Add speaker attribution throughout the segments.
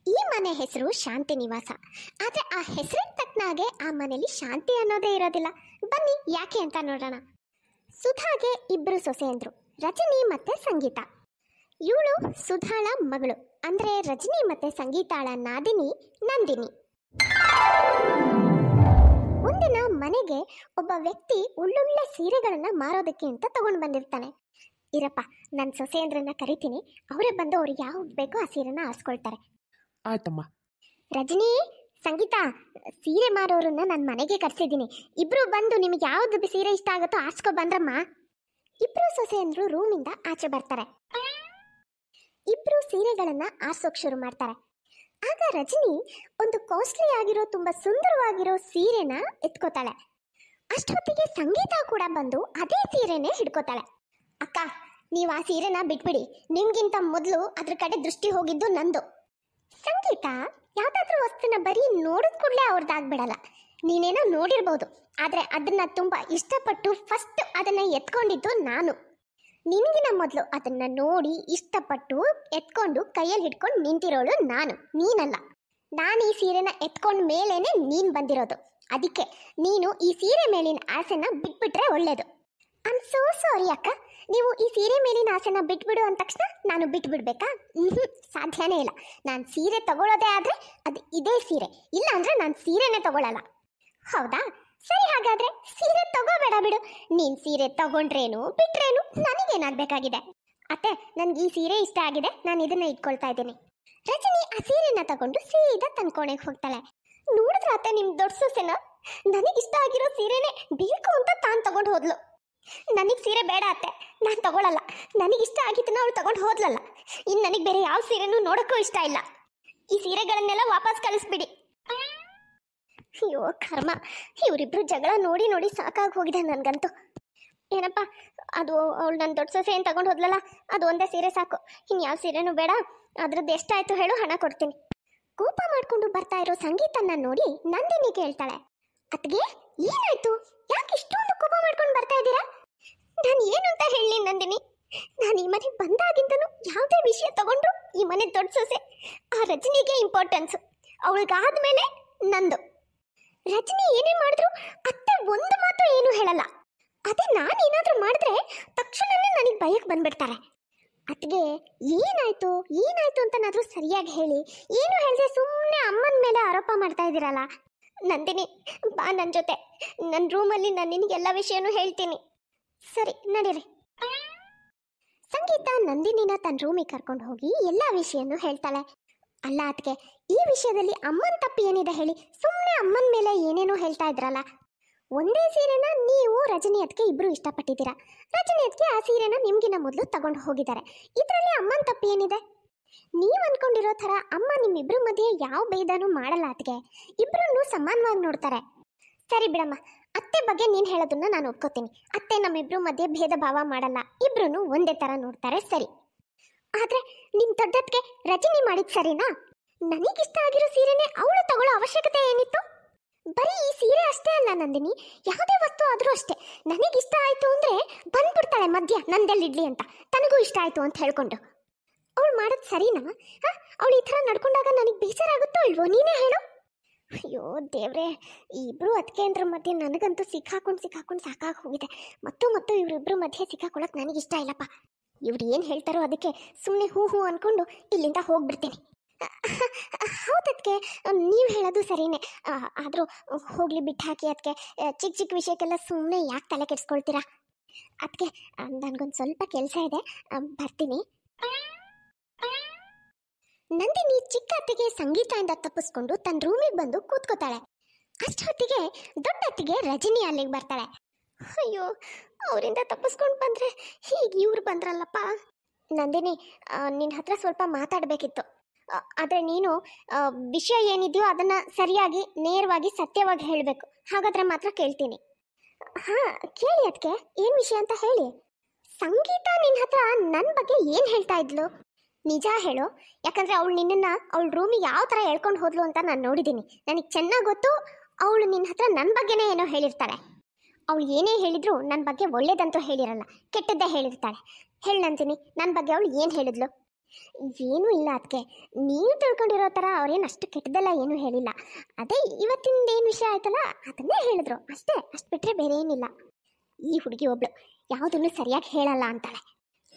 Speaker 1: ಈ ಮನೆ ಹೆಸರು ಶಾಂತಿ ನಿವಾಸ. ಆದ್ರೆ ಆ ಹೆಸರಿಗೆ ತಕ್ಕನಾಗೆ ಆ ಮನೆಯಲ್ಲಿ ಶಾಂತಿ ಅನ್ನೋದೇ ಇರೋದಿಲ್ಲ. ಬನ್ನಿ ಯಾಕೆ ಅಂತ ನೋಡೋಣ. ಸುಧಾಗೆ ಇಬ್ರು ಸೊಸೆಯಂದ್ರು, ರಜನಿ ಮತ್ತೆ ಸಂಗೀತ. ಇವಳು ಸುಧಾಳ ಮಗಳು, ಅಂದ್ರೆ ರಜನಿ ಮತ್ತೆ ಸಂಗೀತಾಳ ನಾದಿನಿ ನಂದಿನಿ. ಒಂದಿನ ಮನೆಗೆ ಒಬ್ಬ ವ್ಯಕ್ತಿ ಒಳ್ಳೊಳ್ಳೆ ಸೀರೆಗಳನ್ನ ಮಾರೋದಕ್ಕೆ ಅಂತ ತಗೊಂಡು ಬಂದಿರ್ತಾನೆ. ಇರಪ್ಪ, ನನ್ನ ಸೊಸೆಯಂದ್ರನ್ನ ಕರಿತೀನಿ, ಅವರೇ ಬಂದು ಅವ್ರಿಗೆ ಯಾವ್ದು ಬೇಕೋ ಆ ಸೀರೆನ ಆರಿಸ್ಕೊಳ್ತಾರೆ.
Speaker 2: ಆಯ್ತಮ್ಮ.
Speaker 1: ರಜನಿ, ಸಂಗೀತ, ಸೀರೆ ಮಾರೋರನ್ನ ನನ್ನ ಮನೆಗೆ ಕರ್ಸಿದ್ದೀನಿ. ಇಬ್ರು ಬಂದು ನಿಮಗೆ ಯಾವ್ದು ಸೀರೆ ಇಷ್ಟ ಆಗುತ್ತೋ ಆರಿಸ್ಕೊ ಬಂದ್ರಮ್ಮ. ಇಬ್ರು ಸೊಸೆಯಂದ್ರು ರೂಮಿಂದ ಆಚೆ ಬರ್ತಾರೆ. ಇಬ್ರು ಸೀರೆಗಳನ್ನ ಆರ್ಸೋಕ್ ಶುರು ಮಾಡ್ತಾರೆ. ಆಗ ರಜನಿ ಒಂದು ಕಾಸ್ಟ್ಲಿ ಆಗಿರೋ ತುಂಬಾ ಸುಂದರವಾಗಿರೋ ಸೀರೆನ ಎತ್ಕೋತಾಳೆ. ಅಷ್ಟೊತ್ತಿಗೆ ಸಂಗೀತ ಕೂಡ ಬಂದು ಅದೇ ಸೀರೆನೇ ಹಿಡ್ಕೋತಾಳೆ. ಅಕ್ಕ, ನೀವು ಆ ಸೀರೆನ ಬಿಟ್ಬಿಡಿ, ನಿಮ್ಗಿಂತ ಮೊದಲು ಅದ್ರ ಕಡೆ ದೃಷ್ಟಿ ಹೋಗಿದ್ದು ನಂದು. ಸಂಗೀತ ಯಾವ್ದಾದ್ರೂ ವಸ್ತುನ ಬರೀ ನೋಡಿದ ಕೂಡಲೇ ಅವ್ರದ್ದಾಗ್ಬಿಡಲ್ಲ. ನೀನೇನೋ ನೋಡಿರ್ಬೋದು, ಆದ್ರೆ ಅದನ್ನ ತುಂಬಾ ಇಷ್ಟಪಟ್ಟು ಫಸ್ಟ್ ಅದನ್ನ ಎತ್ಕೊಂಡಿದ್ದು ನಾನು. ನಿನಗಿನ ಮೊದಲು ಅದನ್ನ ನೋಡಿ ಇಷ್ಟಪಟ್ಟು ಎತ್ಕೊಂಡು ಕೈಯಲ್ಲಿ ಹಿಡ್ಕೊಂಡು ನಿಂತಿರೋಳು ನಾನು, ನೀನಲ್ಲ. ನಾನು ಈ ಸೀರೆನ ಎತ್ಕೊಂಡ ಮೇಲೇನೆ ನೀನ್ ಬಂದಿರೋದು. ಅದಕ್ಕೆ ನೀನು ಈ ಸೀರೆ ಮೇಲಿನ ಆಸೆನ ಬಿಟ್ಬಿಟ್ರೆ ಒಳ್ಳೇದು. ಐ ಆಮ್ ಸೋ ಸಾರಿ ಅಕ್ಕ, ನೀವು ಈ ಸೀರೆ ಮೇಲಿನ ಆಸೆನ ಬಿಟ್ಬಿಡು ಅಂದ ತಕ್ಷಣ ನಾನು ಬಿಟ್ಬಿಡ್ಬೇಕಾ? ಸಾಧ್ಯನೇ ಇಲ್ಲ. ನಾನು ಸೀರೆ ತಗೊಳ್ಳೋದೇ ಆದ್ರೆ ಅದು ಇದೇ ಸೀರೆ, ಇಲ್ಲ ಅಂದ್ರೆ ನಾನು ಸೀರೆನೇ ತಗೊಳ್ಳಲ್ಲ. ಹೌದಾ, ಸರಿ, ಹಾಗಾದ್ರೆ ಸೀರೆ ತಗೋಬೇಡ ಬಿಡು. ನೀನ್ ಸೀರೆ ತಗೊಂಡ್ರೇನು ಬಿಟ್ರೇನು ನನಗೇನಾಗಬೇಕಾಗಿದೆ? ಅತ್ತೆ, ನನ್ಗೆ ಈ ಸೀರೆ ಇಷ್ಟ ಆಗಿದೆ, ನಾನು ಇದನ್ನ ಇಟ್ಕೊಳ್ತಾ ಇದ್ದೀನಿ. ರಜನಿ ಆ ಸೀರೆನ ತಗೊಂಡು ಸೀದಾ ತನ್ನ ಕೋಣೆಗೆ ಹೋಗ್ತಾಳೆ. ನೋಡಿದ್ರ ಅತ್ತೆ, ನಿಮ್ ದೊಡ್ಡ ಸೊಸೆನ ನನಗಿಷ್ಟ ಆಗಿರೋ ಸೀರೆನೇ ಬೇಕು ಅಂತ ತಾನು ತಗೊಂಡು ಹೋದ್ಲು. ನನಗೆ ಸೀರೆ ಬೇಡ ಅತ್ತೆ, ನಾನು ತಗೊಳ್ಳಲ್ಲ. ನನಗಿಷ್ಟ ಆಗಿದ್ದನ್ನ ಅವಳು ತಗೊಂಡು ಹೋದ್ಲಲ್ಲ, ಇನ್ನು ನನಗೆ ಬೇರೆ ಯಾವ ಸೀರೆನೂ ನೋಡೋಕ್ಕೂ ಇಷ್ಟ ಇಲ್ಲ. ಈ ಸೀರೆಗಳನ್ನೆಲ್ಲ ವಾಪಸ್ ಕಳಿಸ್ಬಿಡಿ. ಅಯ್ಯೋ ಕರ್ಮ, ಇವರಿಬ್ರು ಜಗಳ ನೋಡಿ ನೋಡಿ ಸಾಕಾಗಿ ಹೋಗಿದೆ ನನಗಂತೂ. ಏನಪ್ಪ, ಅದು ಅವಳು ನನ್ನ ದೊಡ್ಡ ಸೊಸೆ ಏನು ತಗೊಂಡು ಹೋದ್ಲಲ್ಲ, ಅದು ಒಂದೇ ಸೀರೆ ಸಾಕು, ಇನ್ನು ಯಾವ ಸೀರೆನೂ ಬೇಡ. ಅದ್ರದ್ದು ಎಷ್ಟಾಯ್ತು ಹೇಳು, ಹಣ ಕೊಡ್ತೀನಿ. ಕೋಪ ಮಾಡ್ಕೊಂಡು ಬರ್ತಾ ಇರೋ ಸಂಗೀತನ ನೋಡಿ ನಂದಿನಿ ಕೇಳ್ತಾಳೆ, ಅತ್ಗೆ ಏನಾಯ್ತು? ಯಾಕೆ ಇಷ್ಟೊಂದು ಕೋಪ ಮಾಡ್ಕೊಂಡು ಬರ್ತಾ ಇದ್ದೀರಾ? ನಾನು ಏನು ಅಂತ ಹೇಳಿ ನಂದಿನಿ? ನಾನು ಈ ಮನೆಗೆ ಬಂದಾಗಿಂದನು ಯಾವುದೇ ವಿಷಯ ತಗೊಂಡ್ರು ಈ ಮನೆ ದೊಡ್ಡ ಸೊಸೆ ಆ ರಜನಿಗೆ ಇಂಪಾರ್ಟೆನ್ಸ್, ಅವಳಿಗಾದ್ಮೇಲೆ ನಂದು. ರಜನಿ ಏನೇ ಮಾಡಿದ್ರು ಅತ್ತೆ ಒಂದು ಮಾತು ಏನು ಹೇಳಲ್ಲ. ಅದೇ ನಾನು ಏನಾದ್ರೂ ಮಾಡಿದ್ರೆ ತಕ್ಷಣನೇ ನನಗೆ ಭಯಕ್ಕೆ ಬಂದ್ಬಿಡ್ತಾರೆ. ಅತ್ಗೆ ಏನಾಯ್ತು ಏನಾಯ್ತು ಅಂತನಾದ್ರೂ ಸರಿಯಾಗಿ ಹೇಳಿ. ಏನು ಹೇಳಿದೆ ಸುಮ್ಮನೆ ಅಮ್ಮನ ಮೇಲೆ ಆರೋಪ ಮಾಡ್ತಾ ಇದ್ದೀರಲ್ಲ. ನಂದಿನಿ, ಬಾ ನನ್ನ ಜೊತೆ, ನನ್ನ ರೂಮಲ್ಲಿ ನಾನು ನಿನಗೆಲ್ಲ ವಿಷಯನೂ ಹೇಳ್ತೀನಿ. ಸರಿ, ನಡೀರಿ. ಸಂಗೀತ ನಂದಿನಿನ ತನ್ನ ರೂಮಿಗೆ ಕರ್ಕೊಂಡು ಹೋಗಿ ಎಲ್ಲ ವಿಷಯನೂ ಹೇಳ್ತಾಳೆ. ಅಲ್ಲ ಅದಕ್ಕೆ ಈ ವಿಷಯದಲ್ಲಿ ಅಮ್ಮನ ತಪ್ಪು ಏನಿದೆ ಹೇಳಿ? ಸುಮ್ಮನೆ ಅಮ್ಮನ ಮೇಲೆ ಏನೇನೋ ಹೇಳ್ತಾ ಇದ್ರಲ್ಲ. ಒಂದೇ ಸೀರೆನ ನೀವು ರಜನಿ ಅದಕ್ಕೆ ಇಬ್ರು ಇಷ್ಟಪಟ್ಟಿದ್ದೀರಾ. ರಜನಿ ಅದಕ್ಕೆ ಆ ಸೀರೆನ ನಿಮ್ಗಿನ ಮೊದಲು ತಗೊಂಡು ಹೋಗಿದ್ದಾರೆ. ಇದರಲ್ಲಿ ಅಮ್ಮನ ತಪ್ಪು ಏನಿದೆ? ನೀವು ಅನ್ಕೊಂಡಿರೋ ಥರ ಅಮ್ಮ ನಿಮ್ಮಿಬ್ರ ಮಧ್ಯೆ ಯಾವ ಭೇದನೂ ಮಾಡಲ್ಲ. ಅದಕ್ಕೆ ಇಬ್ರನ್ನು ಸಮಾನವಾಗಿ ನೋಡ್ತಾರೆ. ಸರಿ ಬಿಡಮ್ಮ, ಅತ್ತೆ ಬಗ್ಗೆ ನೀನು ಹೇಳೋದನ್ನ ನಾನು ಒಪ್ಕೋತೀನಿ. ಅತ್ತೆ ನಮ್ಮಿಬ್ರು ಮಧ್ಯೆ ಭೇದ ಭಾವ ಮಾಡಲ್ಲ, ಇಬ್ರು ಒಂದೇ ಥರ ನೋಡ್ತಾರೆ. ಸರಿ, ಆದ್ರೆ ನಿಮ್ ದೊಡ್ಡದ್ಗೆ ರಜನಿ ಮಾಡಿದ್ ಸರಿನಾ? ನನಗಿಷ್ಟ ಆಗಿರೋ ಸೀರೆನೆ ಅವಳು ತಗೊಳ್ಳೋ ಅವಶ್ಯಕತೆ ಏನಿತ್ತು? ಬರೀ ಈ ಸೀರೆ ಅಷ್ಟೇ ಅಲ್ಲ ನಂದಿನಿ, ಯಾವುದೇ ವಸ್ತು ಆದ್ರೂ ಅಷ್ಟೇ. ನನಗಿಷ್ಟ ಆಯ್ತು ಅಂದ್ರೆ ಬಂದ್ಬಿಡ್ತಾಳೆ ಮಧ್ಯ ನಂದೆಲ್ಲಿಡ್ಲಿ ಅಂತ, ತನಗೂ ಇಷ್ಟ ಆಯ್ತು ಅಂತ ಹೇಳ್ಕೊಂಡು. ಅವಳು ಮಾಡೋದು ಸರಿನಾ? ಅವಳು ಈ ಥರ ನಡ್ಕೊಂಡಾಗ ನನಗೆ ಬೇಜಾರಾಗುತ್ತೋ ಇಲ್ವೋ ನೀನೇ ಹೇಳು. ಅಯ್ಯೋ ದೇವ್ರೆ, ಈ ಇಬ್ರು ಅದಕ್ಕೆ ಮಧ್ಯೆ ನನಗಂತೂ ಸಿಕ್ಕಾಕೊಂಡು ಸಾಕಾಗಿ ಹೋಗಿದೆ. ಮತ್ತು ಇವರಿಬ್ರು ಮಧ್ಯೆ ಸಿಕ್ಕಾಕೊಳ್ಳೋಕೆ ನನಗಿಷ್ಟ ಇಲ್ಲಪ್ಪ. ಇವ್ರು ಏನು ಹೇಳ್ತಾರೋ ಅದಕ್ಕೆ ಸುಮ್ಮನೆ ಹೂ ಅಂದ್ಕೊಂಡು ಇಲ್ಲಿಂದ ಹೋಗ್ಬಿಡ್ತೀನಿ. ಹೌದಕ್ಕೆ ನೀವು ಹೇಳೋದು ಸರಿನೇ, ಆದರೂ ಹೋಗ್ಲಿ ಬಿಟ್ಟು ಹಾಕಿ. ಅದಕ್ಕೆ ಚಿಕ್ಕ ವಿಷಯಕ್ಕೆಲ್ಲ ಸುಮ್ಮನೆ ಯಾಕೆ ತಲೆ ಕೆಡಿಸ್ಕೊಳ್ತೀರಾ? ಅದಕ್ಕೆ ನನಗೊಂದು ಸ್ವಲ್ಪ ಕೆಲಸ ಇದೆ, ಬರ್ತೀನಿ. ನಂದಿನಿ ಚಿಕ್ಕ ಅತ್ತಿಗೆ ಸಂಗೀತದಿಂದ ತಪ್ಪಿಸ್ಕೊಂಡು ತನ್ನ ರೂಮಿಗೆ ಬಂದು ಕೂತ್ಕೋತಾಳೆ. ಅಷ್ಟೊತ್ತಿಗೆ ದೊಡ್ಡ ಅತ್ತಿಗೆ ರಜನಿ ಅಲ್ಲಿಗೆ ಬರ್ತಾಳೆ. ಅಯ್ಯೋ, ಅವರಿಂದ ತಪ್ಪಿಸ್ಕೊಂಡು ಬಂದರೆ ಹೀಗೆ ಇವ್ರು ಬಂದ್ರಲ್ಲಪ್ಪ. ನಂದಿನಿ, ನಿನ್ನ ಹತ್ರ ಸ್ವಲ್ಪ ಮಾತಾಡಬೇಕಿತ್ತು. ಆದರೆ ನೀನು ವಿಷಯ ಏನಿದೆಯೋ ಅದನ್ನು ಸರಿಯಾಗಿ ನೇರವಾಗಿ ಸತ್ಯವಾಗಿ ಹೇಳಬೇಕು. ಹಾಗಾದರೆ ಮಾತ್ರ ಕೇಳ್ತೀನಿ. ಹಾಂ, ಕೇಳಿ ಅದಕ್ಕೆ ಏನು ವಿಷಯ ಅಂತ ಹೇಳಿ. ಸಂಗೀತ ನಿನ್ನ ಹತ್ರ ನನ್ನ ಬಗ್ಗೆ ಏನು ಹೇಳ್ತಾ ಇದ್ಲು? ನಿಜ ಹೇಳು, ಯಾಕಂದರೆ ಅವಳು ನಿನ್ನನ್ನು ಅವಳ ರೂಮಿಗೆ ಯಾವ ಥರ ಹೇಳ್ಕೊಂಡು ಹೋದ್ಲು ಅಂತ ನಾನು ನೋಡಿದ್ದೀನಿ. ನನಗೆ ಚೆನ್ನಾಗಿ ಗೊತ್ತು, ಅವಳು ನಿನ್ನ ಹತ್ರ ನನ್ನ ಬಗ್ಗೆನೇ ಏನೋ ಹೇಳಿರ್ತಾಳೆ. ಅವಳು ಏನೇ ಹೇಳಿದ್ರು ನನ್ನ ಬಗ್ಗೆ ಒಳ್ಳೇದಂತೂ ಹೇಳಿರಲ್ಲ, ಕೆಟ್ಟದ್ದೇ ಹೇಳಿರ್ತಾಳೆ. ಹೇಳು ನಂದಿನಿ, ನನ್ನ ಬಗ್ಗೆ ಅವಳು ಏನು ಹೇಳಿದ್ಲು? ಏನೂ ಇಲ್ಲ ಅದಕ್ಕೆ. ನೀವು ತಿಳ್ಕೊಂಡಿರೋ ಥರ ಅವ್ರೇನು ಅಷ್ಟು ಕೆಟ್ಟದೆಲ್ಲ ಏನೂ ಹೇಳಿಲ್ಲ. ಅದೇ ಇವತ್ತಿಂದ ಏನು ವಿಷಯ ಆಯ್ತಲ್ಲ ಅದನ್ನೇ ಹೇಳಿದ್ರು ಅಷ್ಟೇ. ಅಷ್ಟು ಬಿಟ್ಟರೆ ಬೇರೆ ಏನಿಲ್ಲ. ಈ ಹುಡುಗಿ ಒಬ್ಳು ಯಾವುದನ್ನು ಸರಿಯಾಗಿ ಹೇಳಲ್ಲ ಅಂತಾಳೆ.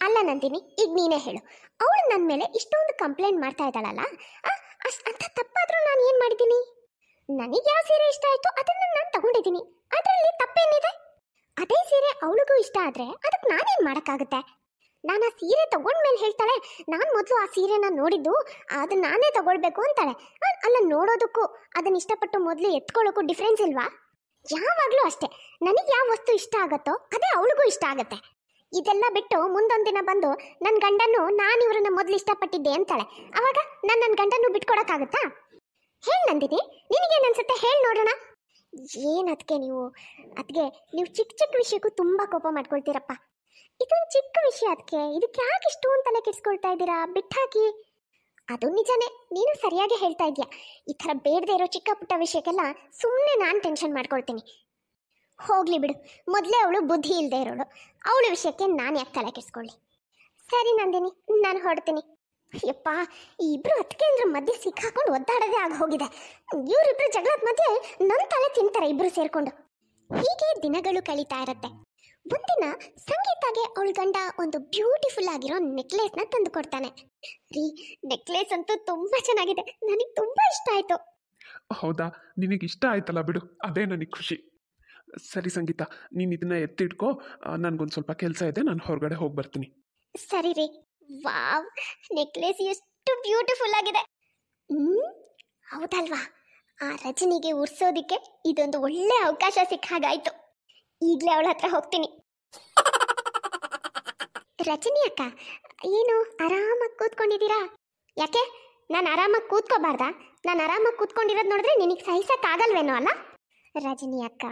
Speaker 1: ಅಲ್ಲ ನಂದಿನಿ, ಈಗ ನೀನೇ ಹೇಳು. ಅವಳು ನನ್ನ ಮೇಲೆ ಇಷ್ಟೊಂದು ಕಂಪ್ಲೇಂಟ್ ಮಾಡ್ತಾ ಇದ್ದಾಳಲ್ಲ, ಅಂತ ತಪ್ಪಾದರೂ ನಾನು ಏನು ಮಾಡಿದ್ದೀನಿ? ನನಗೆ ಯಾವ ಸೀರೆ ಇಷ್ಟ ಆಯಿತು ಅದನ್ನು ನಾನು ತಗೊಂಡಿದ್ದೀನಿ. ಅದರಲ್ಲಿ ತಪ್ಪೇನಿದೆ? ಅದೇ ಸೀರೆ ಅವಳಿಗೂ ಇಷ್ಟ ಆದರೆ ಅದಕ್ಕೆ ನಾನೇನು ಮಾಡೋಕ್ಕಾಗುತ್ತೆ? ನಾನು ಆ ಸೀರೆ ತಗೊಂಡ್ಮೇಲೆ ಹೇಳ್ತಾಳೆ ನಾನು ಮೊದಲು ಆ ಸೀರೆನ ನೋಡಿದ್ದು ಅದನ್ನ ನಾನೇ ತಗೊಳ್ಬೇಕು ಅಂತಾಳೆ. ಅಲ್ಲ, ನೋಡೋದಕ್ಕೂ ಅದನ್ನ ಇಷ್ಟಪಟ್ಟು ಮೊದಲು ಎತ್ಕೊಳ್ಳೋಕ್ಕೂ ಡಿಫ್ರೆನ್ಸ್ ಇಲ್ವಾ? ಯಾವಾಗಲೂ ಅಷ್ಟೇ, ನನಗೆ ಯಾವ ವಸ್ತು ಇಷ್ಟ ಆಗುತ್ತೋ ಅದೇ ಅವಳಿಗೂ ಇಷ್ಟ ಆಗುತ್ತೆ. ಇದೆಲ್ಲ ಬಿಟ್ಟು ಮುಂದೊಂದು ದಿನ ಬಂದು ನನ್ನ ಗಂಡನ್ನು ನಾನು ಇವ್ರನ್ನ ಮೊದಲು ಇಷ್ಟಪಟ್ಟಿದ್ದೆ ಅಂತಾಳೆ. ಅವಾಗ ನಾನು ನನ್ನ ಗಂಡನ್ನು ಬಿಟ್ಕೊಡೋಕ್ಕಾಗುತ್ತಾ? ಹೇಳಿ ನಂದಿನಿ, ನಿನಗೇನು ಅನ್ಸುತ್ತೆ ಹೇಳಿ ನೋಡೋಣ. ಏನು ಅದಕ್ಕೆ ನೀವು ಚಿಕ್ಕ ಚಿಕ್ಕ ವಿಷಯಕ್ಕೂ ತುಂಬ ಕೋಪ ಮಾಡ್ಕೊಳ್ತೀರಪ್ಪ. ಇದೊಂದು ಚಿಕ್ಕ ವಿಷಯ, ಅದಕ್ಕೆ ಇದಕ್ಕೆ ಯಾಕೆ ಇಷ್ಟೊಂದು ತಲೆ ಕೆಡಿಸ್ಕೊಳ್ತಾ ಇದ್ದೀರಾ? ಬಿಟ್ಟಾಕಿ. ಅದು ನಿಜನೇ, ನೀನು ಸರಿಯಾಗಿ ಹೇಳ್ತಾ ಇದೆಯಾ. ಈ ಥರ ಬೇಡದೇ ಇರೋ ಚಿಕ್ಕ ಪುಟ್ಟ ವಿಷಯಕ್ಕೆಲ್ಲ ಸುಮ್ಮನೆ ನಾನು ಟೆನ್ಷನ್ ಮಾಡ್ಕೊಳ್ತೀನಿ. ಹೋಗ್ಲಿ ಬಿಡು, ಮೊದಲೇ ಅವಳು ಬುದ್ಧಿ ಇಲ್ಲದೆ ಇರೋಳು. ಅವಳ ವಿಷಯಕ್ಕೆ ನಾನು ಯಾಕೆ ತಲೆ ಕೆಡಿಸ್ಕೊಳ್ಳಿ. ಸರಿ ನಂದಿನಿ, ನಾನು ಹೊರಡ್ತೀನಿ. ಯಪ್ಪ, ಈ ಇಬ್ರು ಅತ್ತಿಗೆಂದ್ರ ಮಧ್ಯೆ ಸಿಕ್ಕಾಕೊಂಡು ಒದ್ದಾಡೋದೇ ಆಗಿ ಹೋಗಿದೆ. ಇವರಿಬ್ರು ಜಗಳದ ಮಧ್ಯೆ ನನ್ನ ತಲೆ ತಿಂತಾರೆ ಇಬ್ರು ಸೇರ್ಕೊಂಡು. ಹೀಗೆ ದಿನಗಳು ಕಳೀತಾ ಇರತ್ತೆ. ಒಂದಿನ ಸಂಗೀತಾಗೆ ಅವಳ ಗಂಡ ಒಂದು ಬ್ಯೂಟಿಫುಲ್ ಆಗಿರೋ ನೆಕ್ಲೇಸ್ನ ತಂದು ಕೊಡ್ತಾನೆ. ರೀ, ನೆಕ್ಲೇಸ್ ಅಂತೂ ತುಂಬಾ ಚೆನ್ನಾಗಿದೆ, ನನಗೆ ತುಂಬಾ ಇಷ್ಟ ಆಯ್ತು.
Speaker 2: ಹೌದಾ, ನಿನಗೆ ಇಷ್ಟ ಆಯ್ತಲ್ಲ ಬಿಡು, ಅದೇ ನನಗೆ ಖುಷಿ. ಸರಿ ಸಂಗೀತ, ನೀನು ಇದನ್ನ ಎತ್ತಿಟ್ಕೋ, ನನಗೊಂದು ಸ್ವಲ್ಪ ಕೆಲಸ ಇದೆ, ನಾನು ಹೊರಗಡೆ ಹೋಗಿ ಬರ್ತೀನಿ.
Speaker 1: ಸರಿ ರೀ. ವಾವ್, ನೆಕ್ಲೇಸ್ ಎಷ್ಟು ಬ್ಯೂಟಿಫುಲ್ ಆಗಿದೆ. ಹೌದಲ್ವಾ? ಆ ರಜನಿಗೆ ಉರ್ಸೋದಿಕ್ಕೆ ಇದೊಂದು ಒಳ್ಳೆ ಅವಕಾಶ ಸಿಕ್ಕ ಹಾಗಾಯ್ತು. ಈಗಲೇ ಅವಳ ಹತ್ರ ಹೋಗ್ತೀನಿ. ರಜನಿ ಅಕ್ಕ, ಏನು ಆರಾಮಾಗಿ ಕೂತ್ಕೊಂಡಿದ್ದೀರಾ? ಯಾಕೆ, ನಾನು ಆರಾಮಾಗಿ ಕೂತ್ಕೋಬಾರ್ದಾ? ನಾನು ಆರಾಮಾಗಿ ಕೂತ್ಕೊಂಡಿರೋದು ನೋಡಿದ್ರೆ ನಿನಗೆ ಸಹಿಸಕ್ಕಾಗಲ್ವೇನೋ ಅಲ್ಲ? ರಜನಿ ಅಕ್ಕ,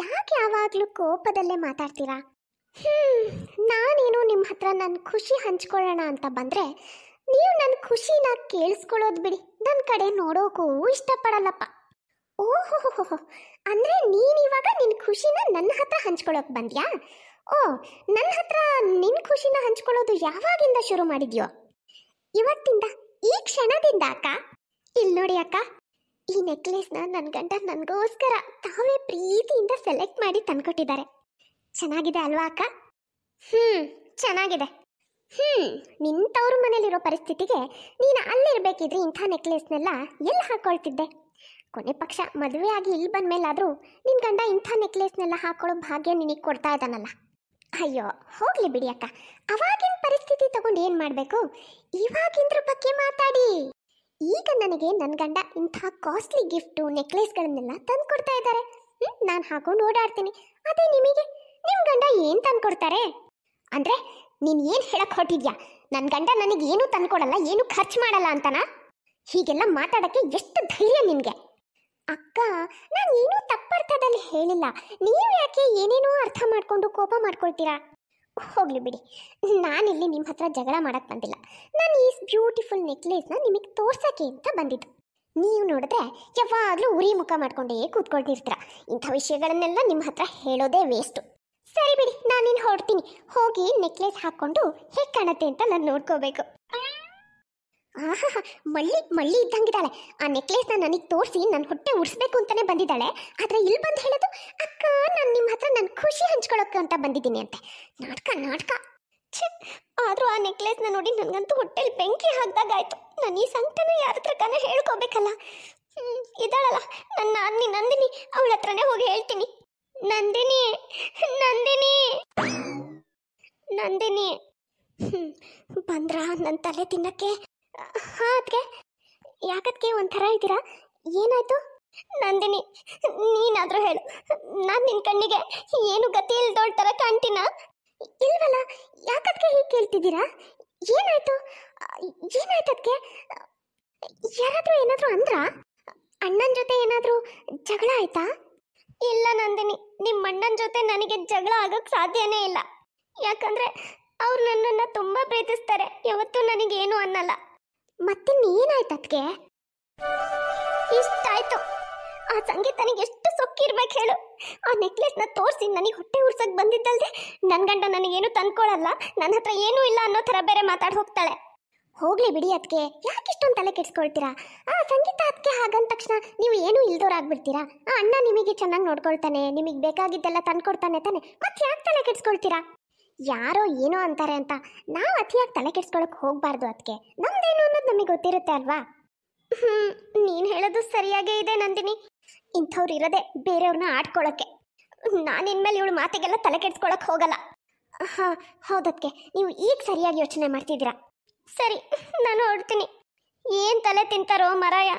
Speaker 1: ಯಾಕೆ ಯಾವಾಗಲೂ ಕೋಪದಲ್ಲೇ ಮಾತಾಡ್ತೀರಾ? ನಾನೇನು ನಿಮ್ಮ ಹತ್ರ ನನ್ನ ಖುಷಿ ಹಂಚ್ಕೊಳ್ಳೋಣ ಅಂತ ಬಂದರೆ ನೀವು ನನ್ನ ಖುಷಿನ ಕೇಳಿಸ್ಕೊಳ್ಳೋದು ಬಿಡಿ, ನನ್ನ ಕಡೆ ನೋಡೋಕ್ಕೂ ಇಷ್ಟಪಡಲ್ಲಪ್ಪ. ಓಹೋ, ಅಂದರೆ ನೀನು ಇವಾಗ ನಿನ್ನ ಖುಷಿನ ನನ್ನ ಹತ್ರ ಹಂಚ್ಕೊಳ್ಳೋಕೆ ಬಂದ್ಯಾ? ಓ, ನನ್ನ ಹತ್ರ ನಿನ್ನ ಖುಷಿನ ಹಂಚ್ಕೊಳ್ಳೋದು ಯಾವಾಗಿಂದ ಶುರು ಮಾಡಿದ್ಯೋ? ಇವತ್ತಿಂದ, ಈ ಕ್ಷಣದಿಂದ ಅಕ್ಕ. ಇಲ್ಲಿ ನೋಡಿ ಅಕ್ಕ, ಈ ನೆಕ್ಲೇಸ್ನ ನನ್ನ ಗಂಡ ನನಗೋಸ್ಕರ ತಾವೇ ಪ್ರೀತಿಯಿಂದ ಸೆಲೆಕ್ಟ್ ಮಾಡಿ ತಂದ್ಕೊಟ್ಟಿದ್ದಾರೆ. ಚೆನ್ನಾಗಿದೆ ಅಲ್ವಾ ಅಕ್ಕ? ಚೆನ್ನಾಗಿದೆ. ನಿಂತವ್ರ ಮನೇಲಿರೋ ಪರಿಸ್ಥಿತಿಗೆ ನೀನು ಅಲ್ಲಿರ್ಬೇಕಿದ್ರೆ ಇಂಥ ನೆಕ್ಲೇಸ್ನೆಲ್ಲ ಎಲ್ಲಿ ಹಾಕೊಳ್ತಿದ್ದೆ? ಕೊನೆ ಪಕ್ಷ ಮದುವೆ ಆಗಿ ಇಲ್ಲಿ ಬಂದ್ಮೇಲಾದರೂ ನಿನ್ನ ಗಂಡ ಇಂಥ ನೆಕ್ಲೇಸ್ನೆಲ್ಲ ಹಾಕೊಳ್ಳೋ ಭಾಗ್ಯ ನಿನಗೆ ಕೊಡ್ತಾ ಇದ್ದಾನಲ್ಲ. ಅಯ್ಯೋ, ಹೋಗ್ಲಿ ಬಿಡಿ ಅಕ್ಕ, ಅವಾಗಿನ ಪರಿಸ್ಥಿತಿ ತಗೊಂಡು ಏನು ಮಾಡಬೇಕು? ಇವಾಗಿಂದ್ರ ಬಗ್ಗೆ ಮಾತಾಡಿ. ಈಗ ನನಗೆ ನನ್ನ ಗಂಡ ಇಂಥ ಕಾಸ್ಟ್ಲಿ ಗಿಫ್ಟು ನೆಕ್ಲೇಸ್ಗಳನ್ನೆಲ್ಲ ತಂದು ಕೊಡ್ತಾ ಇದ್ದಾರೆ. ನಾನು ಹಾಕೊಂಡು ಓಡಾಡ್ತೀನಿ. ಅದೇ ನಿಮಗೆ ನಿಮ್ಮ ಗಂಡ ಏನು ತಂದು ಕೊಡ್ತಾರೆ? ಅಂದರೆ ನೀನು ಏನು ಹೇಳಕ್ಕೆ ಹೊರಟಿದ್ಯಾ? ನನ್ನ ಗಂಡ ನನಗೆ ಏನೂ ತಂದುಕೊಡಲ್ಲ, ಏನೂ ಖರ್ಚು ಮಾಡಲ್ಲ ಅಂತನಾ? ಹೀಗೆಲ್ಲ ಮಾತಾಡೋಕ್ಕೆ ಎಷ್ಟು ಧೈರ್ಯ ನಿನಗೆ? ಅಕ್ಕ, ನಾನು ಏನೂ ತಪ್ಪರ್ಥದಲ್ಲಿ ಹೇಳಿಲ್ಲ. ನೀವು ಯಾಕೆ ಏನೇನೋ ಅರ್ಥ ಮಾಡಿಕೊಂಡು ಕೋಪ ಮಾಡ್ಕೊಳ್ತೀರಾ? ಹೋಗ್ಲಿ ಬಿಡಿ, ನಾನಿಲ್ಲಿ ನಿಮ್ಮ ಹತ್ರ ಜಗಳ ಮಾಡಕ್ಕೆ ಬಂದಿಲ್ಲ. ನಾನು ಈ ಬ್ಯೂಟಿಫುಲ್ ನೆಕ್ಲೇಸ್ನ ನಿಮಗೆ ತೋರ್ಸೋಕ್ಕೆ ಅಂತ ಬಂದಿದ್ದು. ನೀವು ನೋಡಿದ್ರೆ ಯಾವಾಗಲೂ ಉರಿ ಮುಖ ಮಾಡ್ಕೊಂಡೇ ಕೂತ್ಕೊಳ್ತಿರ್ತೀರ. ಇಂಥ ವಿಷಯಗಳನ್ನೆಲ್ಲ ನಿಮ್ಮ ಹತ್ರ ಹೇಳೋದೇ ವೇಸ್ಟು. ಸರಿ ಬಿಡಿ, ನಾನಿನ್ನು ಹೊರಡ್ತೀನಿ. ಹೋಗಿ ನೆಕ್ಲೇಸ್ ಹಾಕ್ಕೊಂಡು ಹೇಗೆ ಕಾಣುತ್ತೆ ಅಂತ ನಾನು ನೋಡ್ಕೋಬೇಕು. ಆಹಾ, ಮಳ್ಳಿ ಇದ್ದಂಗಿದ್ದಾಳೆ. ಆ ನೆಕ್ಲೇಸ್ನ ನನಗೆ ತೋರಿಸಿ ನನ್ನ ಹೊಟ್ಟೆ ಉರಿಸ್ಬೇಕು ಅಂತಲೇ ಬಂದಿದ್ದಾಳೆ. ಆದರೆ ಇಲ್ಲಿ ಬಂದು ಹೇಳೋದು, ಅಕ್ಕ ನಾನು ನಿಮ್ಮ ಹತ್ರ ನನ್ನ ಖುಷಿ ಹಂಚ್ಕೊಳ್ಳೋಕೆ ಅಂತ ಬಂದಿದ್ದೀನಿ ಅಂತೆ. ನಾಟಕ. ಆದರೂ ಆ ನೆಕ್ಲೇಸ್ನ ನೋಡಿ ನನಗಂತೂ ಹೊಟ್ಟೆಲಿ ಬೆಂಕಿ ಹಾಕ್ದಾಗಾಯ್ತು. ನಾನು ಈ ಸಂಕಟನ ಯಾರ ಹತ್ರಕ್ಕನ ಹೇಳ್ಕೋಬೇಕಲ್ಲ. ಇದ್ದಾಳಲ್ಲ ನನ್ನ ಅನ್ನಿ ನಂದಿನಿ, ಅವಳ ಹತ್ರನೇ ಹೋಗಿ ಹೇಳ್ತೀನಿ. ನಂದಿನಿ. ಬಂದ್ರ ನನ್ನ ತಲೆ ತಿನ್ನಕ್ಕೆ? ಹಾಂ ಅದಕ್ಕೆ. ಯಾಕದಕ್ಕೆ ಒಂಥರ ಇದ್ದೀರಾ? ಏನಾಯ್ತು? ನಂದಿನಿ, ನೀನಾದರೂ ಹೇಳು, ನಾನು ನಿನ್ನ ಕಣ್ಣಿಗೆ ಏನು ಗತಿ ಇಲ್ದೋಳ್ ಥರ ಕಾಣ್ತೀನ? ಇಲ್ವಲ್ಲ, ಯಾಕದಕ್ಕೆ ಹೀಗೆ ಕೇಳ್ತಿದ್ದೀರಾ? ಏನಾಯ್ತು ಅದಕ್ಕೆ? ಯಾರಾದರೂ ಏನಾದರೂ ಅಂದ್ರಾ? ಅಣ್ಣನ ಜೊತೆ ಏನಾದರೂ ಜಗಳ ಆಯ್ತಾ? ಇಲ್ಲ ನಂದಿನಿ, ನಿಮ್ಮ ಅಣ್ಣನ ಜೊತೆ ನನಗೆ ಜಗಳ ಆಗೋಕ್ಕೆ ಸಾಧ್ಯನೇ ಇಲ್ಲ. ಯಾಕಂದರೆ ಅವ್ರು ನನ್ನನ್ನು ತುಂಬ ಪ್ರೀತಿಸ್ತಾರೆ, ಯಾವತ್ತೂ ನನಗೇನು ಅನ್ನಲ್ಲ. ಮತ್ತೆ ಏನಾಯ್ತು ಅದಕ್ಕೆ? ಇಷ್ಟಾಯ್ತು. ಆ ಸಂಗೀತನಿಗೆ ಎಷ್ಟು ಸೊಕ್ಕಿರ್ಬೇಕು ಹೇಳು. ಆ ನೆಕ್ಲೆಸ್ನ ತೋರಿಸಿ ನನಗೆ ಹೊಟ್ಟೆ ಉರ್ಸಕ್ಕೆ ಬಂದಿದ್ದಲ್ದೆ ನನ್ನ ಗಂಡ ನನಗೇನು ತಂದ್ಕೊಳ್ಳಲ್ಲ, ನನ್ನ ಹತ್ರ ಏನೂ ಇಲ್ಲ ಅನ್ನೋ ಥರ ಬೇರೆ ಮಾತಾಡಿ ಹೋಗ್ತಾಳೆ. ಹೋಗ್ಲಿ ಬಿಡಿ ಅದಕ್ಕೆ ಯಾಕೆ ಇಷ್ಟೊಂದು ತಲೆ ಕೆಡಿಸ್ಕೊಳ್ತೀರಾ? ಸಂಗೀತ ಅದಕ್ಕೆ ಹಾಗಂದ ತಕ್ಷಣ ನೀವು ಏನೂ ಇಲ್ದೋರಾಗ್ಬಿಡ್ತೀರಾ? ಅಣ್ಣ ನಿಮಗೆ ಚೆನ್ನಾಗಿ ನೋಡ್ಕೊಳ್ತಾನೆ, ನಿಮಗೆ ಬೇಕಾಗಿದ್ದೆಲ್ಲ ತಂದ್ಕೊಡ್ತಾನೆ ತಾನೆ, ಮತ್ತೆ ಯಾಕೆ ತಲೆ ಕೆಡಿಸ್ಕೊಳ್ತೀರಾ? ಯಾರೋ ಏನೋ ಅಂತಾರೆ ಅಂತ ನಾವು ಅತಿಯಾಗಿ ತಲೆ ಕೆಡಿಸ್ಕೊಳಕ್ ಹೋಗ್ಬಾರ್ದು. ಅದಕ್ಕೆ ನಮ್ದೇನು ಅನ್ನೋದು ನಮಗೆ ಗೊತ್ತಿರುತ್ತೆ ಅಲ್ವಾ? ನೀನು ಹೇಳೋದು ಸರಿಯಾಗೇ ಇದೆ ನಂದಿನಿ. ಇಂಥವ್ರು ಇರೋದೆ ಬೇರೆಯವ್ರನ್ನ ಆಡ್ಕೊಳಕ್ಕೆ. ನಾನು ಇನ್ಮೇಲೆ ಇವಳು ಮಾತಿಗೆಲ್ಲ ತಲೆ ಕೆಡಿಸ್ಕೊಳಕ್ ಹೋಗಲ್ಲ. ಹೌದಕ್ಕೆ ನೀವು ಈಗ ಸರಿಯಾಗಿ ಯೋಚನೆ ಮಾಡ್ತಿದ್ದೀರಾ. ಸರಿ, ನಾನು ಹೊರಡ್ತೀನಿ. ಏನು ತಲೆ ತಿಂತಾರೋ ಮರಾಯ,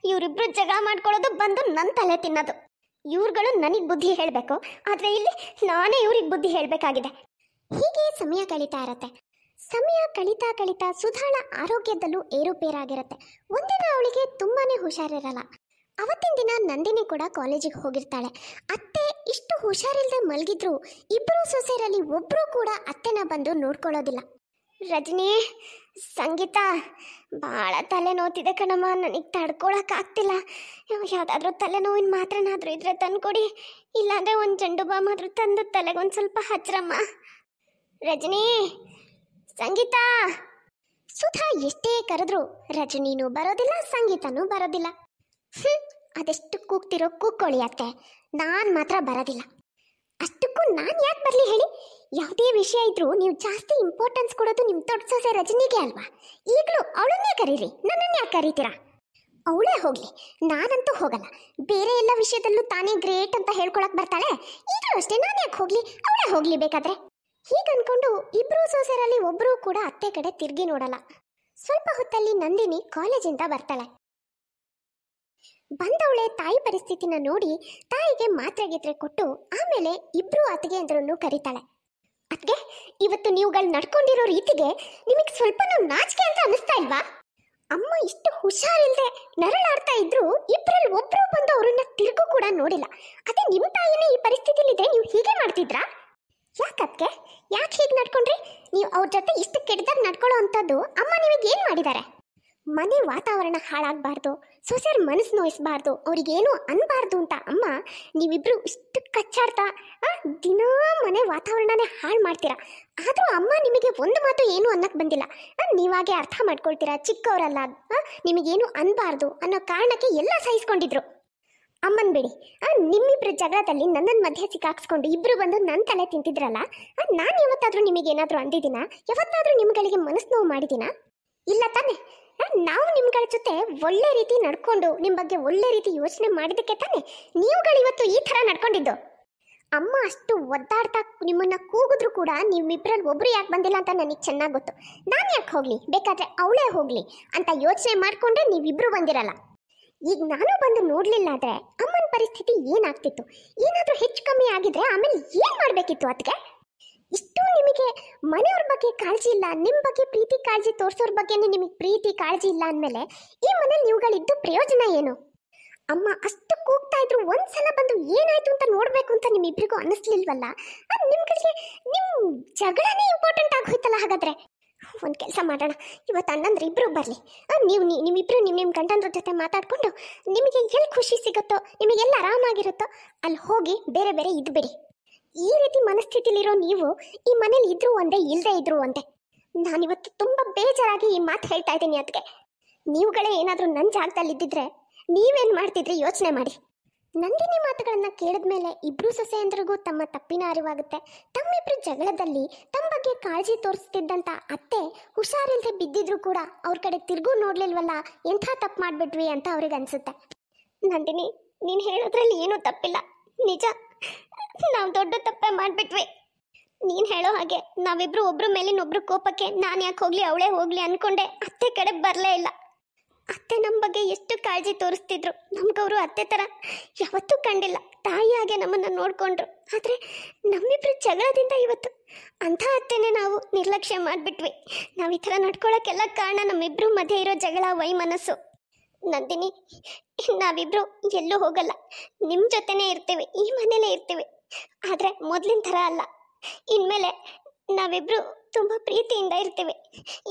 Speaker 1: ಇವರಿಬ್ರು ಜಗಳ ಮಾಡ್ಕೊಳ್ಳೋದು ಬಂದು ನನ್ನ ತಲೆ ತಿನ್ನೋದು. ಇವ್ರುಗಳು ನನಗೆ ಬುದ್ಧಿ ಹೇಳಬೇಕು, ಆದರೆ ಇಲ್ಲಿ ನಾನೇ ಇವ್ರಿಗೆ ಬುದ್ಧಿ ಹೇಳಬೇಕಾಗಿದೆ. ಹೀಗೆ ಸಮಯ ಕಳೀತಾ ಇರತ್ತೆ. ಸಮಯ ಕಳೀತಾ ಕಳೀತಾ ಸುಧಾಳ ಆರೋಗ್ಯದಲ್ಲೂ ಏರುಪೇರಾಗಿರುತ್ತೆ. ಒಂದಿನ ಅವಳಿಗೆ ತುಂಬಾನೇ ಹುಷಾರಿರಲ್ಲ. ಅವತ್ತಿನ ದಿನ ನಂದಿನಿ ಕೂಡ ಕಾಲೇಜಿಗೆ ಹೋಗಿರ್ತಾಳೆ. ಅತ್ತೆ ಇಷ್ಟು ಹುಷಾರಿಲ್ಲದೆ ಮಲಗಿದ್ರು ಇಬ್ಬರು ಸೊಸೆಯರಲ್ಲಿ ಒಬ್ಬರು ಕೂಡ ಅತ್ತೆನ ಬಂದು ನೋಡ್ಕೊಳ್ಳೋದಿಲ್ಲ. ರಜನಿ, ಸಂಗೀತ, ಭಾಳ ತಲೆನೋತಿದೆ ಕಣಮ್ಮ, ನನಗೆ ತಡ್ಕೊಳಕ್ಕಾಗ್ತಿಲ್ಲ. ಯಾವುದಾದ್ರೂ ತಲೆನೋವಿನ ಮಾತ್ರೆನಾದರೂ ಇದ್ರೆ ತಂದ್ಕೊಡಿ, ಇಲ್ಲಾಂದರೆ ಒಂದು ಜಂಡು ಬಾಮ್ ಆದರೂ ತಂದು ತಲೆಗೊಂದು ಸ್ವಲ್ಪ ಹಚ್ರಮ್ಮ. ರಜನಿ, ಸಂಗೀತ. ಸುಧಾ ಎಷ್ಟೇ ಕರೆದ್ರು ರಜನಿನೂ ಬರೋದಿಲ್ಲ, ಸಂಗೀತನೂ ಬರೋದಿಲ್ಲ. ಅದೆಷ್ಟು ಕೂಗ್ತಿರೋ ಕೂಗ್ಕೊಳ್ಳಿ ಅತ್ತೆ, ನಾನು ಮಾತ್ರ ಬರೋದಿಲ್ಲ. ಅಷ್ಟಕ್ಕೂ ನಾನು ಯಾಕೆ ಬರಲಿ ಹೇಳಿ? ಯಾವುದೇ ವಿಷಯ ಇದ್ರೂ ನೀವು ಜಾಸ್ತಿ ಇಂಪಾರ್ಟೆನ್ಸ್ ಕೊಡೋದು ನಿಮ್ಮ ದೊಡ್ಡ ಸೊಸೆ ರಜನಿಗೆ ಅಲ್ವಾ? ಈಗಲೂ ಅವಳನ್ನೇ ಕರೀರಿ, ನನ್ನನ್ನು ಯಾಕೆ ಕರೀತೀರಾ? ಅವಳೇ ಹೋಗಲಿ, ನಾನಂತೂ ಹೋಗಲ್ಲ. ಬೇರೆ ಎಲ್ಲ ವಿಷಯದಲ್ಲೂ ತಾನೇ ಗ್ರೇಟ್ ಅಂತ ಹೇಳ್ಕೊಳಕ್ ಬರ್ತಾಳೆ, ಈಗಲೂ ಅಷ್ಟೇ ನಾನು ಯಾಕೆ ಹೋಗಲಿ? ಅವಳೇ ಹೋಗಲಿ ಬೇಕಾದ್ರೆ. ಹೀಗನ್ಕೊಂಡು ಇಬ್ಬರು ಸೊಸೆಯರಲ್ಲಿ ಒಬ್ಬರೂ ಕೂಡ ಅತ್ತೆ ಕಡೆ ತಿರುಗಿ ನೋಡಲ್ಲ. ಸ್ವಲ್ಪ ಹೊತ್ತಲ್ಲಿ ನಂದಿನಿ ಕಾಲೇಜಿಂದ ಬರ್ತಾಳೆ. ಬಂದವಳೆ ತಾಯಿ ಪರಿಸ್ಥಿತಿನ ನೋಡಿ ತಾಯಿಗೆ ಮಾತ್ರೆ ಗೀತ್ರೆ ಕೊಟ್ಟು ಆಮೇಲೆ ಇಬ್ರು ಅತ್ತಿಗೆ ಅಂದ್ರೂ ಕರೀತಾಳೆ. ಅತ್ಗೆ, ಇವತ್ತು ನೀವುಗಳು ನಡ್ಕೊಂಡಿರೋ ರೀತಿಗೆ ನಿಮಗೆ ಸ್ವಲ್ಪನೂ ನಾಚಿಕೆ ಅಂತ ಅನಿಸ್ತಾ ಇಲ್ವಾ? ಅಮ್ಮ ಇಷ್ಟು ಹುಷಾರಿಲ್ದೆ ನರಳಾಡ್ತಾ ಇದ್ರು ಇಬ್ಬರಲ್ಲಿ ಒಬ್ರು ಬಂದು ಅವ್ರನ್ನ ತಿರುಗು ಕೂಡ ನೋಡಿಲ್ಲ. ಅದೇ ನಿಮ್ಮ ತಾಯಿನೇ ಈ ಪರಿಸ್ಥಿತಿಲಿದೆ, ನೀವು ಹೀಗೆ ಮಾಡ್ತಿದ್ರಾ? ಯಾಕತ್ಗೆ, ಯಾಕೆ ಹೀಗೆ ನಡ್ಕೊಂಡ್ರಿ? ನೀವು ಅವ್ರ ಜೊತೆ ಇಷ್ಟು ಕೆಟ್ಟದಾಗ ನಡ್ಕೊಳ್ಳೋ ಅಂಥದ್ದು ಅಮ್ಮ ನಿಮಗೆ ಏನು ಮಾಡಿದ್ದಾರೆ? ಮನೆ ವಾತಾವರಣ ಹಾಳಾಗಬಾರ್ದು, ಸೊಸೆಯರ ಮನಸ್ಸು ನೋಯಿಸಬಾರ್ದು, ಅವ್ರಿಗೇನು ಅನ್ಬಾರ್ದು ಅಂತ ಅಮ್ಮ ನೀವಿಬ್ರು ಇಷ್ಟು ಕಚ್ಚಾಡ್ತಾ ದಿನಾ ಮನೆ ವಾತಾವರಣನೇ ಹಾಳು ಮಾಡ್ತೀರಾ. ಆದರೂ ಅಮ್ಮ ನಿಮಗೆ ಒಂದು ಮಾತು ಏನು ಅನ್ನಕ್ಕೆ ಬಂದಿಲ್ಲ. ನೀವಾಗೆ ಅರ್ಥ ಮಾಡ್ಕೊಳ್ತೀರಾ, ಚಿಕ್ಕವರಲ್ಲ, ನಿಮಗೇನು ಅನ್ಬಾರ್ದು ಅನ್ನೋ ಕಾರಣಕ್ಕೆ ಎಲ್ಲ ಸಹಿಸ್ಕೊಂಡಿದ್ರು. ಅಮ್ಮನ್ ಬಿಡಿ, ನಿಮ್ಮಿಬ್ರ ಜಗಳದಲ್ಲಿ ನನ್ನನ್ನು ಮಧ್ಯೆ ಸಿಕ್ಕಾಕ್ಸ್ಕೊಂಡು ಇಬ್ರು ಬಂದು ನನ್ನ ತಲೆ ತಿಂತಿದ್ರಲ್ಲ, ನಾನು ಯಾವತ್ತಾದ್ರೂ ನಿಮಗೇನಾದರೂ ಅಂದಿದ್ದೀನಾ? ಯಾವತ್ತಾದ್ರೂ ನಿಮ್ಗಳಿಗೆ ಮನಸ್ಸು ನೋವು ಮಾಡಿದ್ದೀನಾ? ಇಲ್ಲ ತಾನೆ? ನಾವು ನಿಮ್ಗಳ ಜೊತೆ ಒಳ್ಳೆ ರೀತಿ ನಡ್ಕೊಂಡು ನಿಮ್ಮ ಬಗ್ಗೆ ಒಳ್ಳೆ ರೀತಿ ಯೋಚನೆ ಮಾಡಿದಕ್ಕೆ ತಾನೆ ನೀವುಗಳಿವತ್ತು ಈ ಥರ ನಡ್ಕೊಂಡಿದ್ದು. ಅಮ್ಮ ಅಷ್ಟು ಒದ್ದಾಡ್ತಾ ನಿಮ್ಮನ್ನ ಕೂಗಿದ್ರು ಕೂಡ ನಿಮ್ಮಿಬ್ಬರಲ್ಲಿ ಒಬ್ರು ಯಾಕೆ ಬಂದಿಲ್ಲ ಅಂತ ನನಗೆ ಚೆನ್ನಾಗಿ ಗೊತ್ತು. ನಾನು ಯಾಕೆ ಹೋಗ್ಲಿ, ಬೇಕಾದ್ರೆ ಅವಳೇ ಹೋಗ್ಲಿ ಅಂತ ಯೋಚನೆ ಮಾಡಿಕೊಂಡ್ರೆ ನೀವಿಬ್ರು ಬಂದಿರಲ್ಲ. ಈಗ ನಾನು ಬಂದು ನೋಡ್ಲಿಲ್ಲ ಆದ್ರೆ ಅಮ್ಮನ ಪರಿಸ್ಥಿತಿ ಏನಾಗ್ತಿತ್ತು? ಏನಾದರೂ ಹೆಚ್ಚು ಕಮ್ಮಿ ಆಗಿದ್ರೆ ಆಮೇಲೆ ಏನು ಮಾಡಬೇಕಿತ್ತು? ಅದಕ್ಕೆ ಇಷ್ಟು ನಿಮಗೆ ಮನೆಯವ್ರ ಬಗ್ಗೆ ಕಾಳಜಿ ಇಲ್ಲ, ನಿಮ್ಮ ಬಗ್ಗೆ ಪ್ರೀತಿ ಕಾಳಜಿ ತೋರಿಸೋರ ಬಗ್ಗೆನೇ ನಿಮಗೆ ಪ್ರೀತಿ ಕಾಳಜಿ ಇಲ್ಲ ಅಂದಮೇಲೆ ಈ ಮನೇಲಿ ನೀವುಗಳಿದ್ದು ಪ್ರಯೋಜನ ಏನು? ಅಮ್ಮ ಅಷ್ಟು ಕೂಗ್ತಾ ಇದ್ರು ಒಂದ್ಸಲ ಬಂದು ಏನಾಯ್ತು ಅಂತ ನೋಡ್ಬೇಕು ಅಂತ ನಿಮ್ಮಿಬ್ರಿಗೂ ಅನ್ನಿಸ್ಲಿಲ್ವಲ್ಲ? ನಿಮ್ಗಳಿಗೆ ನಿಮ್ಮ ಜಗಳನೇ ಇಂಪಾರ್ಟೆಂಟ್ ಆಗಿ ಹೋಯ್ತಲ್ಲ. ಹಾಗಾದ್ರೆ ಒಂದು ಕೆಲಸ ಮಾಡೋಣ, ಇವತ್ತು ಅಣ್ಣಂದ್ರೆ ಇಬ್ರು ಬರಲಿ. ನೀವಿಬ್ರು ನಿಮ್ಮ ಗಂಡಂದ್ರ ಜೊತೆ ಮಾತಾಡ್ಕೊಂಡು ನಿಮಗೆ ಎಲ್ಲಿ ಖುಷಿ ಸಿಗುತ್ತೋ, ನಿಮಗೆಲ್ಲ ಆರಾಮಾಗಿರುತ್ತೋ ಅಲ್ಲಿ ಹೋಗಿ ಬೇರೆ ಬೇರೆ ಇದ್ಬಿಡಿ. ಈ ರೀತಿ ಮನಸ್ಥಿತಿಲಿರೋ ನೀವು ಈ ಮನೇಲಿ ಇದ್ರು ಒಂದೇ, ಇಲ್ಲದೆ ಇದ್ರು ಒಂದೇ. ನಾನಿವತ್ತು ತುಂಬ ಬೇಜಾರಾಗಿ ಈ ಮಾತು ಹೇಳ್ತಾ ಇದ್ದೀನಿ. ಅದಕ್ಕೆ ನೀವುಗಳೇ ಏನಾದರೂ ನನ್ನ ಜಾಗದಲ್ಲಿ ಇದ್ದಿದ್ರೆ ನೀವೇನು ಮಾಡ್ತಿದ್ರಿ ಯೋಚನೆ ಮಾಡಿ. ನಂದಿನಿ ಮಾತುಗಳನ್ನು ಕೇಳಿದ್ಮೇಲೆ ಇಬ್ರು ಸೊಸೆಯಂದ್ರಿಗೂ ತಮ್ಮ ತಪ್ಪಿನ ಅರಿವಾಗುತ್ತೆ. ತಮ್ಮಿಬ್ರು ಜಗಳದಲ್ಲಿ ತಮ್ಮ ಬಗ್ಗೆ ಕಾಳಜಿ ತೋರಿಸ್ತಿದ್ದಂಥ ಅತ್ತೆ ಹುಷಾರಿಲ್ಲದೆ ಬಿದ್ದಿದ್ರು ಕೂಡ ಅವ್ರ ಕಡೆ ತಿರುಗೂ ನೋಡ್ಲಿಲ್ವಲ್ಲ, ಎಂಥ ತಪ್ಪು ಮಾಡಿಬಿಟ್ವಿ ಅಂತ ಅವ್ರಿಗೆ ಅನಿಸುತ್ತೆ. ನಂದಿನಿ, ನೀನು ಹೇಳೋದ್ರಲ್ಲಿ ಏನೂ ತಪ್ಪಿಲ್ಲ, ನಿಜ. ನಾವು ದೊಡ್ಡ ತಪ್ಪೇ ಮಾಡಿಬಿಟ್ವಿ. ನೀನು ಹೇಳೋ ಹಾಗೆ ನಾವಿಬ್ರು ಒಬ್ರ ಮೇಲಿನೊಬ್ರು ಕೋಪಕ್ಕೆ ನಾನು ಯಾಕೆ ಹೋಗ್ಲಿ ಅವಳೇ ಹೋಗ್ಲಿ ಅನ್ಕೊಂಡೆ ಅತ್ತೆ ಕಡೆ ಬರಲೇ ಇಲ್ಲ. ಅತ್ತೆ ನಮ್ಮ ಬಗ್ಗೆ ಎಷ್ಟು ಕಾಳಜಿ ತೋರಿಸ್ತಿದ್ರು, ನಮ್ಗವರು ಅತ್ತೆ ಥರ ಯಾವತ್ತೂ ಕಂಡಿಲ್ಲ. ತಾಯಿಯಾಗೆ ನಮ್ಮನ್ನು ನೋಡಿಕೊಂಡ್ರು. ಆದರೆ ನಮ್ಮಿಬ್ರು ಜಗಳದಿಂದ ಇವತ್ತು ಅಂಥ ಅತ್ತೆನೇ ನಾವು ನಿರ್ಲಕ್ಷ್ಯ ಮಾಡಿಬಿಟ್ವಿ. ನಾವು ಈ ಥರ ನಡ್ಕೊಳ್ಳೋಕ್ಕೆಲ್ಲ ಕಾರಣ ನಮ್ಮಿಬ್ರು ಮಧ್ಯೆ ಇರೋ ಜಗಳ, ವೈಮನಸ್ಸು. ನಂದಿನಿ, ನಾವಿಬ್ರು ಎಲ್ಲೂ ಹೋಗಲ್ಲ, ನಿಮ್ಮ ಜೊತೆನೇ ಇರ್ತೀವಿ, ಈ ಮನೇಲೇ ಇರ್ತೀವಿ. ಆದರೆ ಮೊದಲಿನ ಥರ ಅಲ್ಲ. ಇನ್ಮೇಲೆ ನಾವಿಬ್ರು ತುಂಬ ಪ್ರೀತಿಯಿಂದ ಇರ್ತೀವಿ.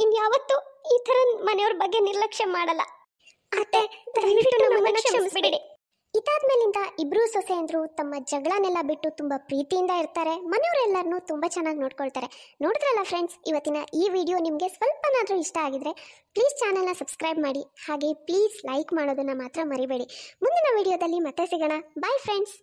Speaker 1: ಇನ್ಯಾವತ್ತೂ ಈ ಥರ ಮನೆಯವ್ರ ಬಗ್ಗೆ ನಿರ್ಲಕ್ಷ್ಯ ಮಾಡಲ್ಲ. ಅತ್ತೆ, ದಯವಿಟ್ಟು ನಮ್ಮನ್ನು ಕ್ಷಮಿಸ್ಬಿಡಿ. ಇದಾದ್ಮೇಲಿಂದ ಇಬ್ರು ಸೊಸೆಯಂದ್ರು ತಮ್ಮ ಜಗಳನೆಲ್ಲ ಬಿಟ್ಟು ತುಂಬಾ ಪ್ರೀತಿಯಿಂದ ಇರ್ತಾರೆ. ಮನೆಯವರೆಲ್ಲರನ್ನೂ ತುಂಬಾ ಚೆನ್ನಾಗಿ ನೋಡ್ಕೊಳ್ತಾರೆ. ನೋಡಿದ್ರಲ್ಲ ಫ್ರೆಂಡ್ಸ್, ಇವತ್ತಿನ ಈ ವಿಡಿಯೋ ನಿಮಗೆ ಸ್ವಲ್ಪನಾದ್ರೂ ಇಷ್ಟ ಆಗಿದ್ರೆ ಪ್ಲೀಸ್ ಚಾನೆಲ್ನ ಸಬ್ಸ್ಕ್ರೈಬ್ ಮಾಡಿ, ಹಾಗೆ ಪ್ಲೀಸ್ ಲೈಕ್ ಮಾಡೋದನ್ನ ಮಾತ್ರ ಮರಿಬೇಡಿ. ಮುಂದಿನ ವಿಡಿಯೋದಲ್ಲಿ ಮತ್ತೆ ಸಿಗೋಣ. Bye friends.